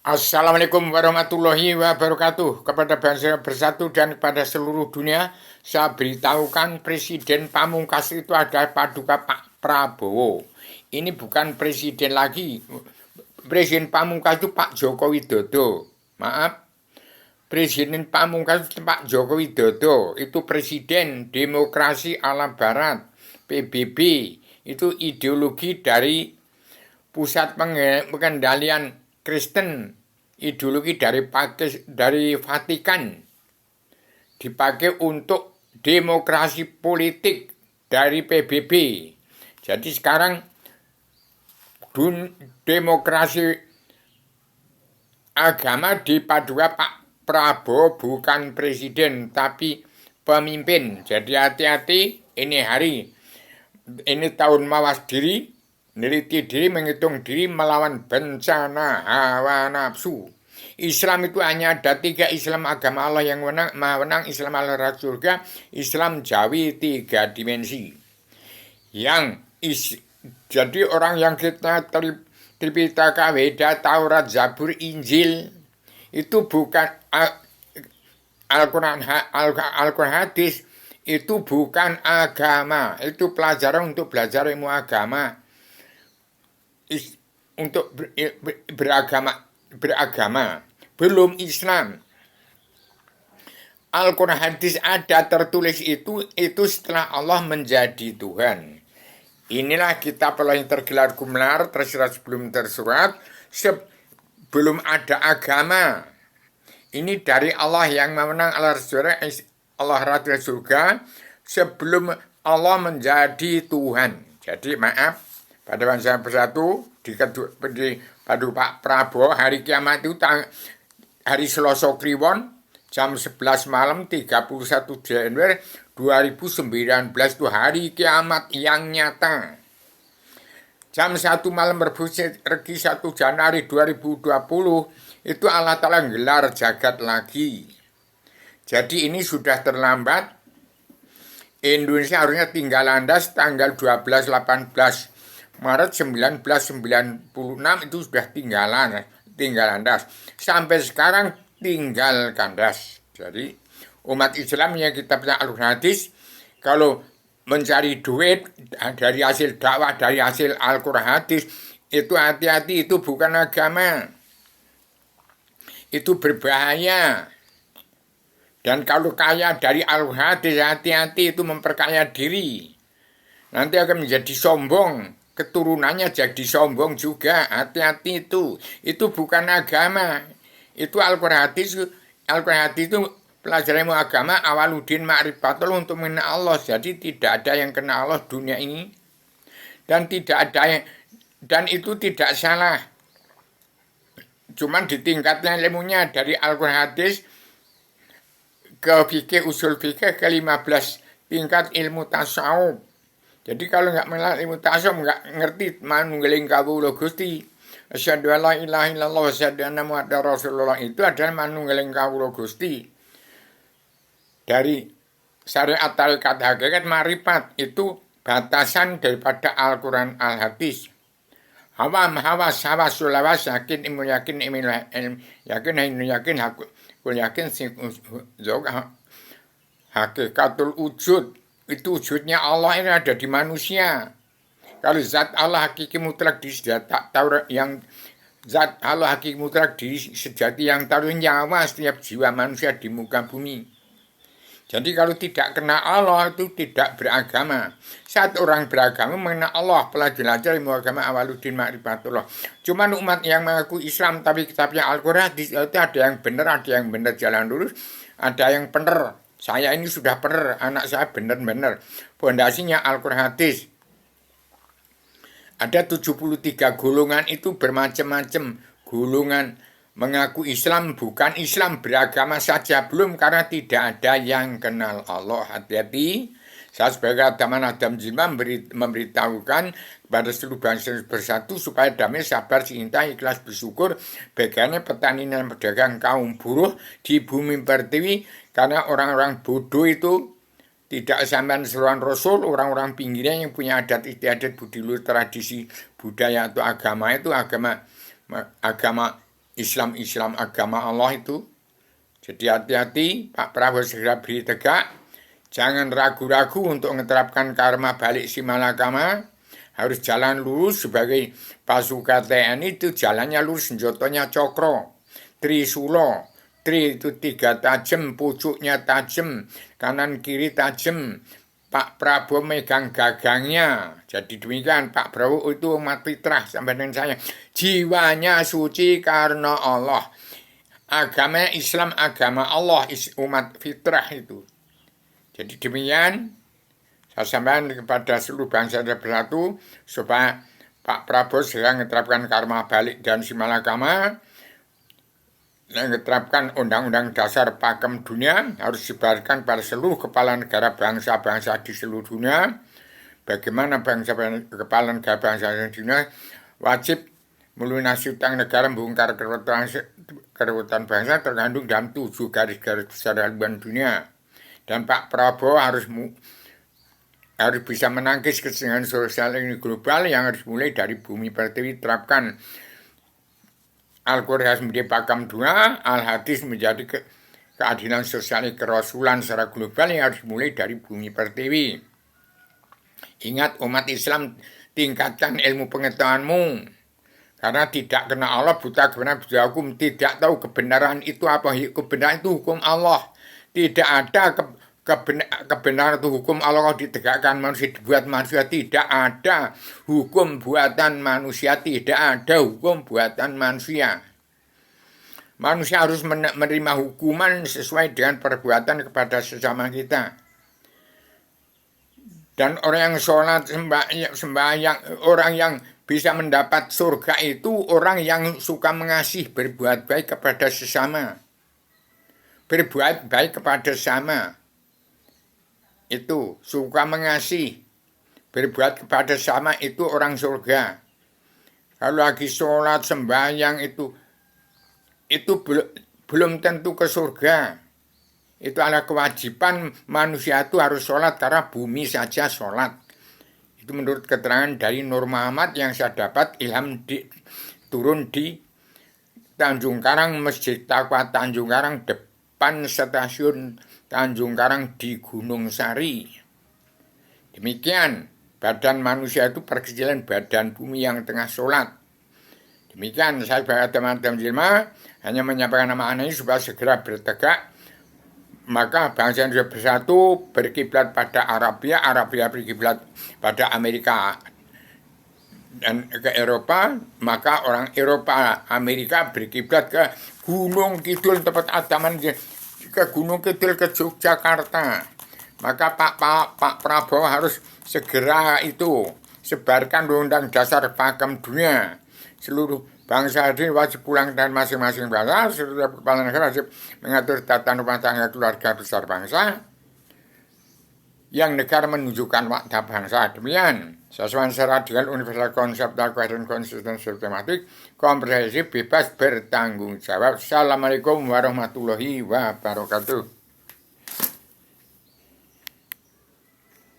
Assalamualaikum warahmatullahi wabarakatuh. Kepada bangsa bersatu dan kepada seluruh dunia, saya beritahukan Presiden Pamungkas itu adalah Paduka Pak Prabowo. Ini bukan presiden lagi. Presiden Pamungkas itu Pak Joko Widodo. Maaf, Presiden Pamungkas itu Pak Joko Widodo. Itu Presiden Demokrasi ala Barat, PBB. Itu ideologi dari Pusat Pengendalian Kristen, ideologi dari Vatikan, dipakai untuk demokrasi politik dari PBB. Jadi sekarang demokrasi agama dipadukan Pak Prabowo, bukan presiden tapi pemimpin. Jadi hati-hati, ini tahun mawas diri, meneliti diri, menghitung diri, melawan bencana hawa nafsu. Islam itu hanya ada 3, Islam agama Allah yang maha menang, Islam ala surga, Islam Jawi 3 dimensi. Jadi orang yang kita Tripitaka, Weda, Taurat, Zabur, Injil itu bukan Al-Quran hadis, itu bukan agama, itu pelajaran untuk belajar ilmu agama, untuk beragama, belum Islam. Al-Quran hadis ada tertulis itu setelah Allah menjadi Tuhan. Inilah kitab Allah yang tergelar gelar, tersirat sebelum tersurat, sebelum ada agama. Ini dari Allah yang memenang Allah Rasul surga sebelum Allah menjadi Tuhan. Jadi maaf, pada bangsa bersatu di padu Pak Prabowo, hari kiamat itu hari Selasa Kliwon jam 11 malam 31 Januari 2019 itu hari kiamat yang nyata. Jam 1 malam Regi 1 Januari 2020 itu Allah Ta'ala gelar jagat lagi. Jadi ini sudah terlambat. Indonesia harusnya tinggal landas tanggal 12-18 Maret 1996 itu sudah tinggal landas. Sampai sekarang tinggal kandas. Jadi umat Islam yang kita punya Al-Quran hadis, kalau mencari duit dari hasil dakwah, dari hasil Al-Quran hadis, itu hati-hati, itu bukan agama, itu berbahaya. Dan kalau kaya dari Al-Quran hadis, hati-hati, itu memperkaya diri, nanti akan menjadi sombong, keturunannya jadi sombong juga. Hati-hati, itu bukan agama, itu Al-Quran hadis itu pelajaran ilmu agama, awaludin ma'rifatullah, untuk mengenal Allah. Jadi tidak ada yang kenal Allah dunia ini, dan itu tidak salah. Cuman ditingkatnya ilmunya dari Al-Quran hadis ke fikih, usul fikih, ke 15 tingkat ilmu tasawuf. Jadi kalau nggak mengenal ilmu tasawuf, nggak ngerti manunggaling kawula Gusti, asyhadu alla ilaha illallah wa asyhadu anna muhammadar rasulullah, itu adalah manunggaling kawula Gusti. Dari syariat tarekat hakikat marifat, itu batasan daripada Al-Quran al-hadis. Hawas sulawas, yakin imun yakin imun yakin hainu yakin hakul yakin hakikatul wujud, itu wujudnya Allah ini ada di manusia. Kalau zat Allah hakiki mutlak di zat Allah hakiki mutlak di sejati yang taruh nyawa setiap jiwa manusia di muka bumi. Jadi kalau tidak kenal Allah itu tidak beragama. Saat orang beragama mengenal Allah, belajar ilmu agama awaludin ma'rifatullah. Cuman umat yang mengaku Islam tapi kitabnya Al-Quran itu ada yang benar jalan lurus, ada yang benar. Saya ini sudah benar, anak saya benar. Pondasinya Al-Quran hadis. Ada 73 golongan, itu bermacam-macam golongan. Mengaku Islam, bukan Islam, beragama saja belum, karena tidak ada yang kenal Allah. Hati-hati. Saya sebagai Adam Jilma memberitahukan kepada seluruh bangsa bersatu supaya damai, sabar, cinta, ikhlas, bersyukur. Bagaimana petani dan pedagang kaum buruh di bumi pertiwi, karena orang-orang bodoh itu tidak sampean seruan Rasul, orang-orang pinggirnya yang punya adat istiadat, budi luhur, tradisi, budaya atau agama itu agama Islam agama Allah itu. Jadi hati-hati, Pak Prabowo segera beri tegak. Jangan ragu-ragu untuk menerapkan karma balik si malakama. Harus jalan lurus sebagai pasukan TNI itu jalannya lurus, senjatanya cokro, trisula. Tri itu 3 tajam, pucuknya tajam, kanan kiri tajam. Pak Prabowo megang gagangnya. Jadi demikian, Pak Prabowo itu umat fitrah sampai dengan saya. Jiwanya suci karena Allah. Agama Islam, agama Allah, umat fitrah itu. Jadi demikian, saya sampaikan kepada seluruh bangsa dan bersatu supaya Pak Prabowo segera menerapkan karma balik dan simalakama, menerapkan undang-undang dasar pakem dunia, harus disebarkan pada seluruh kepala negara bangsa-bangsa di seluruh dunia. Bagaimana kepala negara bangsa di dunia wajib melunasi utang negara, membongkar kerebutan bangsa terkandung dalam 7 garis-garis besar haluan dunia. Dan Pak Prabowo harus bisa menangkis kesenjangan sosial ini global yang harus mulai dari bumi pertiwi. Terapkan Al-Quran menjadi pakem dunia, Al-Hadis menjadi keadilan sosial kerasulan secara global yang harus mulai dari bumi pertiwi. Ingat umat Islam, tingkatkan ilmu pengetahuanmu. Karena tidak kenal Allah, buta kebenaran, buta hukum, tidak tahu kebenaran itu apa. Kebenaran itu hukum Allah. Tidak ada kebenaran itu hukum Allah kalau ditegakkan manusia, dibuat manusia. Tidak ada hukum buatan manusia, tidak ada hukum buatan manusia. Manusia harus menerima hukuman sesuai dengan perbuatan kepada sesama kita. Dan orang yang sholat, sembahyang, orang yang bisa mendapat surga itu orang yang suka mengasihi, berbuat baik kepada sesama. Berbuat baik kepada sesama. Itu suka mengasihi, berbuat kepada sesama itu orang surga. Kalau lagi sholat, sembahyang itu belum tentu ke surga. Itu adalah kewajiban manusia itu harus sholat karena bumi saja sholat. Itu menurut keterangan dari Nur Muhammad yang saya dapat ilham turun di Tanjung Karang, Masjid Taqwa Tanjung Karang, depan stasiun Tanjung Karang di Gunung Sari. Demikian, badan manusia itu perkecilan badan bumi yang tengah sholat. Demikian, saya sebagai teman-teman jemaah hanya menyampaikan nama anak ini supaya segera bertegak. Maka bangsa Indonesia bersatu, berkiblat pada Arabia, Arabia berkiblat pada Amerika dan ke Eropa, maka orang Eropa, Amerika berkiblat ke Gunung Kidul, tempat Adaman, ke Gunung Kidul, ke Yogyakarta. Maka Pak Prabowo harus segera itu sebarkan undang dasar pakem dunia. Seluruh bangsa ini wajib pulang dan masing-masing bangsa, seluruh kepala negara wajib mengatur tata rumah tangga keluarga besar bangsa, yang negara menunjukkan waktu bangsa. Demikian, sesuai secara dengan universal konsep dan konsisten sistematik, komprehensif, bebas, bertanggung jawab. Assalamualaikum warahmatullahi wabarakatuh.